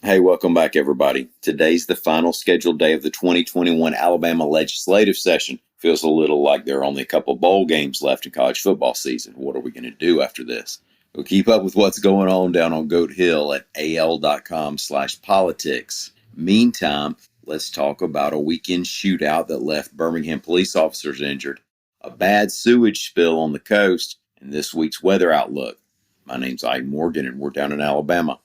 Hey, welcome back, everybody. Today's the final scheduled day of the 2021 Alabama legislative session. Feels a little like there are only a couple bowl games left in college football season. What are we going to do after this? We'll keep up with what's going on down on Goat Hill at al.com/politics. Meantime, let's talk about a weekend shootout that left Birmingham police officers injured, a bad sewage spill on the coast, and this week's weather outlook. My name's Ike Morgan, and we're down in Alabama.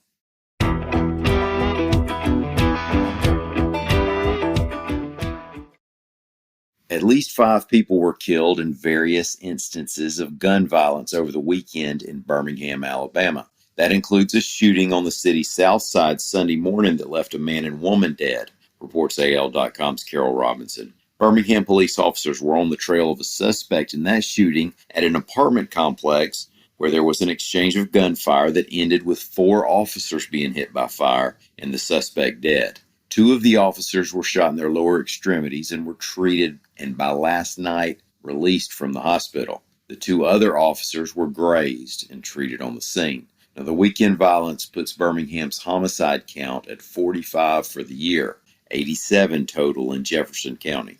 At least 5 people were killed in various instances of gun violence over the weekend in Birmingham, Alabama. That includes a shooting on the city's south side Sunday morning that left a man and woman dead, reports AL.com's Carol Robinson. Birmingham police officers were on the trail of a suspect in that shooting at an apartment complex where there was an exchange of gunfire that ended with 4 officers being hit by fire and the suspect dead. 2 of the officers were shot in their lower extremities and were treated and by last night released from the hospital. The 2 other officers were grazed and treated on the scene. Now, the weekend violence puts Birmingham's homicide count at 45 for the year, 87 total in Jefferson County.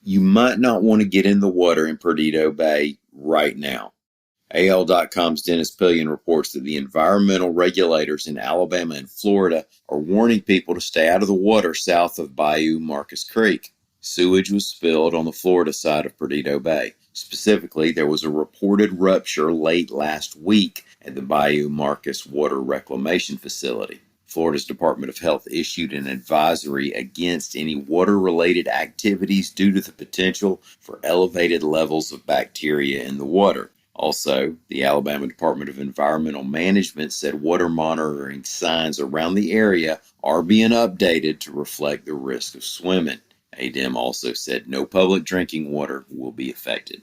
You might not want to get in the water in Perdido Bay right now. AL.com's Dennis Pillion reports that the environmental regulators in Alabama and Florida are warning people to stay out of the water south of Bayou Marcus Creek. Sewage was spilled on the Florida side of Perdido Bay. Specifically, there was a reported rupture late last week at the Bayou Marcus Water Reclamation Facility. Florida's Department of Health issued an advisory against any water-related activities due to the potential for elevated levels of bacteria in the water. Also, the Alabama Department of Environmental Management said water monitoring signs around the area are being updated to reflect the risk of swimming. ADEM also said no public drinking water will be affected.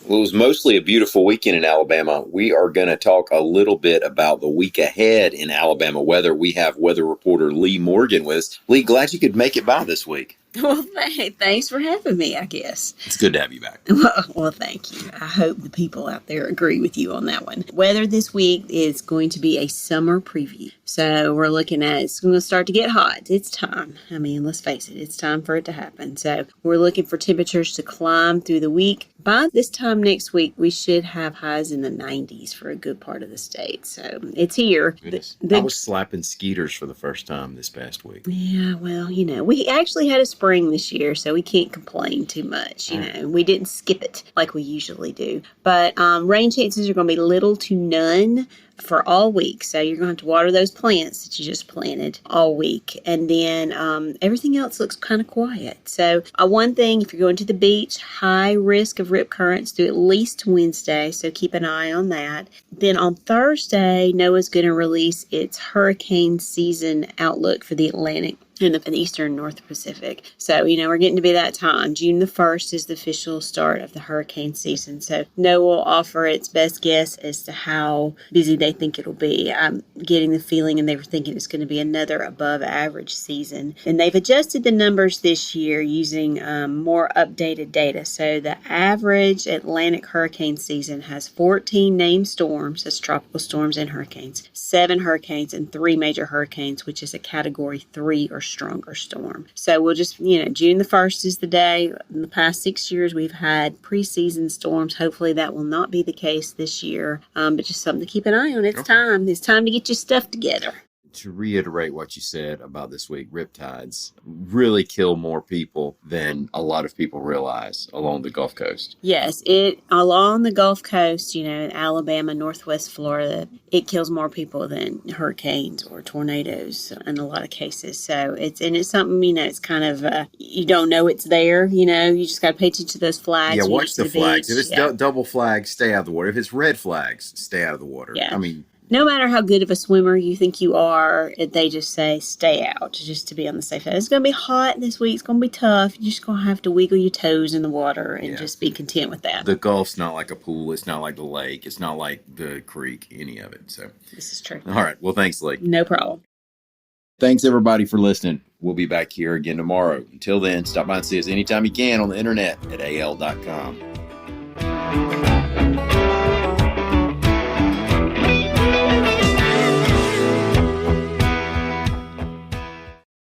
Well, it was mostly a beautiful weekend in Alabama. We are going to talk a little bit about the week ahead in Alabama weather. We have weather reporter Lee Morgan with us. Lee, glad you could make it by this week. Well, thanks for having me, I guess. It's good to have you back. Well, thank you. I hope the people out there agree with you on that one. Weather this week is going to be a summer preview. So we're looking at it's going to start to get hot. It's time. I mean, let's face it, it's time for it to happen. So we're looking for temperatures to climb through the week. By this time next week, we should have highs in the 90s for a good part of the state. So it's here. I was slapping skeeters for the first time this past week. Yeah, well, we actually had a spring this year, so we can't complain too much. We didn't skip it like we usually do. But rain chances are going to be little to none for all week. So you're going to have to water those plants that you just planted all week. And then everything else looks kind of quiet. So one thing, if you're going to the beach, high risk of rip currents through at least Wednesday. So keep an eye on that. Then on Thursday, NOAA's going to release its hurricane season outlook for the Atlantic and the eastern North Pacific. So, we're getting to be that time. June the 1st is the official start of the hurricane season. So NOAA will offer its best guess as to how busy they think it'll be. I'm getting the feeling, and they were thinking it's going to be another above average season. And they've adjusted the numbers this year using more updated data. So the average Atlantic hurricane season has 14 named storms, that's tropical storms and hurricanes, 7 hurricanes and 3 major hurricanes, which is a category 3 or stronger storm. So we'll just, June the 1st is the day. In the past 6 years, we've had preseason storms. Hopefully that will not be the case this year, but just something to keep an eye on. It's time. It's time to get your stuff together. To reiterate what you said about this week, riptides really kill more people than a lot of people realize along the Gulf Coast. Yes, along the Gulf Coast, in Alabama, Northwest Florida, it kills more people than hurricanes or tornadoes in a lot of cases. So it's something, it's kind of, you don't know it's there, you just got to pay attention to those flags. Yeah, watch the flags. If it's double flags, stay out of the water. If it's red flags, stay out of the water. Yeah. No matter how good of a swimmer you think you are, they just say stay out just to be on the safe side. It's going to be hot this week. It's going to be tough. You're just going to have to wiggle your toes in the water and just be content with that. The Gulf's not like a pool. It's not like the lake. It's not like the creek, any of it. So this is true. All right. Well, thanks, Lee. No problem. Thanks, everybody, for listening. We'll be back here again tomorrow. Until then, stop by and see us anytime you can on the internet at al.com.